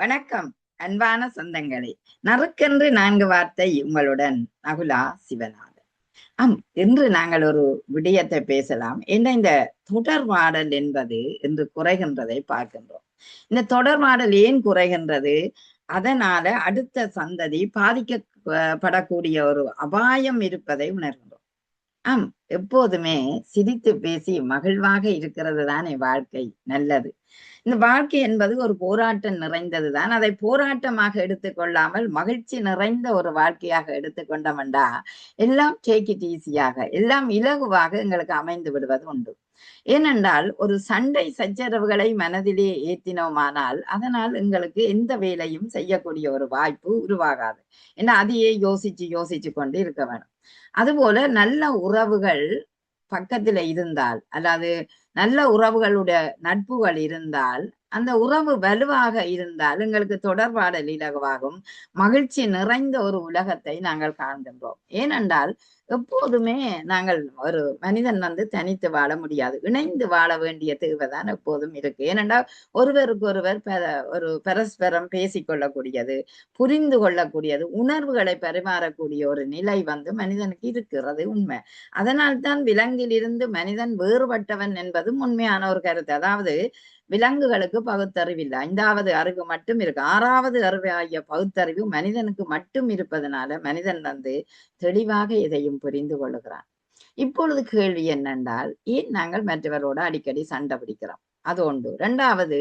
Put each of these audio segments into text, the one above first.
வணக்கம் அன்பான சொந்தங்களே. நறுக்கென்று 4 வார்த்தை உங்களுடன் நகுலா சிவநாதன். இன்று நாங்கள் ஒரு விடயத்தை பேசலாம். என்ன இந்த தொடர்பாடல் என்பது இன்று குறைகின்றதை பார்க்கின்றோம். இந்த தொடர்பாடல் ஏன் குறைகின்றது? அதனால அடுத்த சந்ததி பாதிக்கப்படக்கூடிய ஒரு அபாயம் இருப்பதை உணர்கின்றோம். ஆம், எப்போதுமே சிரித்து பேசி மகிழ்வாக இருக்கிறது தானே வாழ்க்கை நல்லது. இந்த வாழ்க்கை என்பது ஒரு போராட்டம் நிறைந்ததுதான். அதை போராட்டமாக எடுத்துக்கொள்ளாமல் மகிழ்ச்சி நிறைந்த ஒரு வாழ்க்கையாக எடுத்துக்கொண்டோம்டா எல்லாம் டேக் இட் ஈஸியாக, எல்லாம் இலகுவாக எங்களுக்கு அமைந்து விடுவது உண்டு. ஏனென்றால் ஒரு சண்டை சச்சரவுகளை மனதிலே ஏற்றினோமானால் அதனால் எங்களுக்கு எந்த வேலையும் செய்யக்கூடிய ஒரு வாய்ப்பு உருவாகாது. ஏன்னா அதையே யோசிச்சு யோசிச்சு கொண்டு இருக்க வேணும். அதுபோல நல்ல உறவுகள் பக்கத்துல இருந்தால், அதாவது நல்ல உறவுகளுடைய நட்புகள் இருந்தால், அந்த உறவு வலுவாக இருந்தால் எங்களுக்கு தொடர்பாடல் இலகுவாகும். மகிழ்ச்சி நிறைந்த ஒரு உலகத்தை நாங்கள் காண்கின்றோம். ஏனென்றால் எப்போதுமே நாங்கள் ஒரு மனிதன் தனித்து வாழ முடியாது. இணைந்து வாழ வேண்டிய தேவைதான் எப்போதும் இருக்கு. ஏனென்றால் ஒருவருக்கு ஒருவர் ஒரு பரஸ்பரம் பேசிக்கொள்ளக்கூடியது, புரிந்து கொள்ளக்கூடியது, உணர்வுகளை பரிமாறக்கூடிய ஒரு நிலை மனிதனுக்கு இருக்கிறது உண்மை. அதனால்தான் விலங்கிலிருந்து மனிதன் வேறுபட்டவன் என்பதும் உண்மையான ஒரு கருத்து. அதாவது விலங்குகளுக்கு பகுத்தறிவு இல்லை, 5வது அறிவு மட்டும் இருக்கு. 6வது அறிவு ஆகிய பகுத்தறிவு மனிதனுக்கு மட்டும் இருப்பதனால மனிதன் தெளிவாக எதையும் புரிந்து கொள்ளுகிறான். இப்பொழுது கேள்வி என்னென்றால், ஏன் நாங்கள் மற்றவரோடு அடிக்கடி சண்டை பிடிக்கிறோம்? அது ஒன்று. 2வது,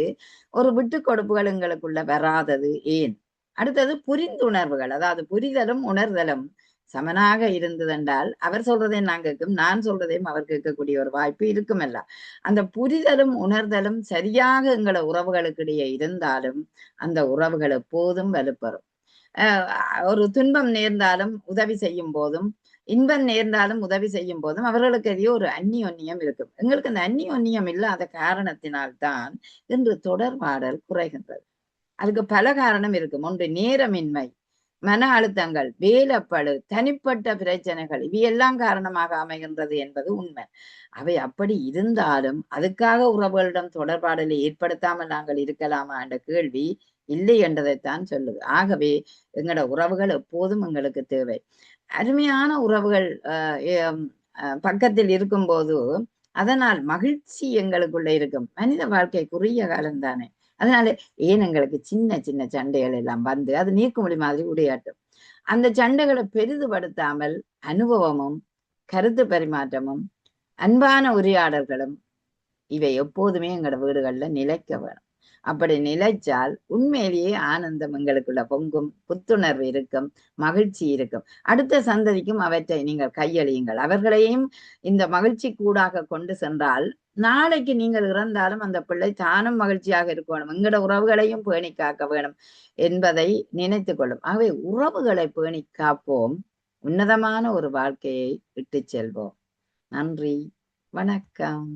ஒரு விட்டு கொடுப்புகள் எங்களுக்குள்ள வராதது ஏன்? அடுத்தது புரிந்துணர்வுகள், அதாவது புரிதலும் உணர்தலும் சமனாக இருந்ததென்றால் அவர் சொல்றதை நான் கேட்கும், நான் சொல்றதையும் அவர் கேட்கக்கூடிய ஒரு வாய்ப்பு இருக்குமல்ல. அந்த புரிதலும் உணர்தலும் சரியாக எங்களோட உறவுகளுக்கு இடையே இருந்தாலும் அந்த உறவுகள் எப்போதும் வலுப்பெறும். ஒரு துன்பம் நேர்ந்தாலும் உதவி செய்யும் போதும், இன்பம் நேர்ந்தாலும் உதவி செய்யும் போதும் அவர்களுக்கு எதையோ ஒரு அந்நியோன்னியம் இருக்கும். எங்களுக்கு அந்த அந்நியோன்னியம் இல்லாத காரணத்தினால்தான் இன்று தொடர்பாடல் குறைகின்றது. அதுக்கு பல காரணம் இருக்கும். ஒன்று நேரமின்மை, மன அழுத்தங்கள், வேலைப்பளு, தனிப்பட்ட பிரச்சனைகள், இவையெல்லாம் காரணமாக அமைகின்றது என்பது உண்மை. அவை அப்படி இருந்தாலும் அதுக்காக உறவுகளிடம் தொடர்பாடலை ஏற்படுத்தாமல் நாங்கள் இருக்கலாமா என்ற கேள்வி இல்லை என்றதைத்தான் சொல்லுது. ஆகவே எங்களோட உறவுகள் எப்போதும் எங்களுக்கு தேவை. அருமையான உறவுகள் பக்கத்தில் இருக்கும்போது அதனால் மகிழ்ச்சி எங்களுக்குள்ள இருக்கும். மனித வாழ்க்கை குறுகிய காலம் தானே. அதனால ஏன் எங்களுக்கு சின்ன சின்ன சண்டைகள் எல்லாம் அது நீக்குமொழி மாதிரி உடையாட்டும். அந்த சண்டைகளை பெரிதுபடுத்தாமல் அனுபவமும் கருத்து பரிமாற்றமும் அன்பான உரையாடல்களும் இவை எப்போதுமே எங்களோட வீடுகள்ல நிலைக்க வேணும். அப்படி நிலைச்சால் உண்மையிலேயே ஆனந்தம் எங்களுக்குள்ள பொங்கும், புத்துணர்வு இருக்கும், மகிழ்ச்சி இருக்கும். அடுத்த சந்ததிக்கும் அவற்றை நீங்கள் கையளியுங்கள். அவர்களையும் இந்த மகிழ்ச்சி கூடாக கொண்டு சென்றால் நாளைக்கு நீங்கள் இறந்தாலும் அந்த பிள்ளை தானும் மகிழ்ச்சியாக இருக்கணும், எங்களோட உறவுகளையும் பேணி காக்க வேணும் என்பதை நினைத்து கொள்ளும். ஆகவே உறவுகளை பேணி காப்போம், உன்னதமான ஒரு வாழ்க்கையை இட்டு செல்வோம். நன்றி, வணக்கம்.